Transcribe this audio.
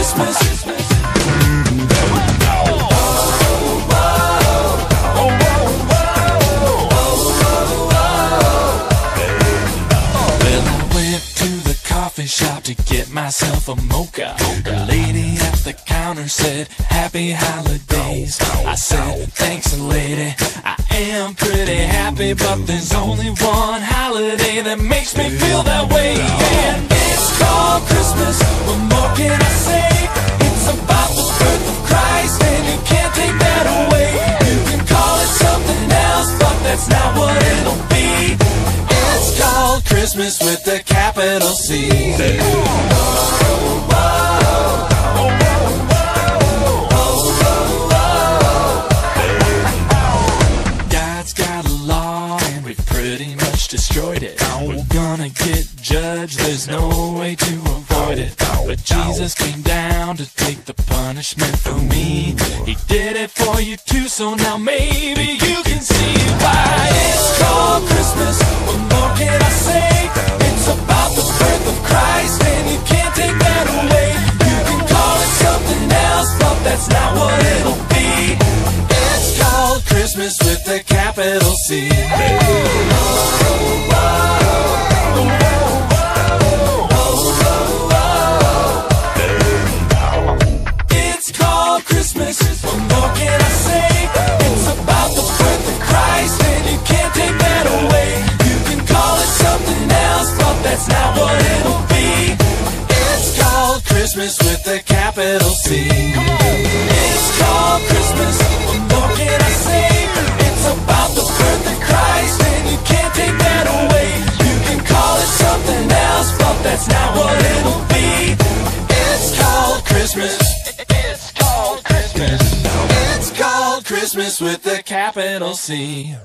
Christmas. Shop to get myself a mocha. The lady at the counter said, "Happy holidays." I said, "Thanks, lady, I am pretty happy, but there's only one holiday that makes me feel that way, and it's called Christmas. What more can I say? It's about the birth of Christ, and you can't take that away. You can call it something else, but that's not what it'll be. It's called Christmas with the capital C. God's got a law and we've pretty much destroyed it. We're gonna get judged, there's no way to avoid it. But Jesus came down to take the punishment for me. He did it for you too, so now maybe you can see why it's called Christmas. What more can I say? It's about the birth of Christ, and you can't take that away. You can call it something else, but that's not what it'll be. It's called Christmas with the capital C. It's called Christmas. What more can I say? It's about the birth of Christ, and you can't take that away. You can call it something else, but that's not what it'll be. It's called Christmas with the capital C. It's called Christmas. What more can I say? It's about the birth of Christ, and you can't take that away. You can call it something else, but that's not what it'll be. It's called Christmas. It's called Christmas. It's called Christmas with the capital C.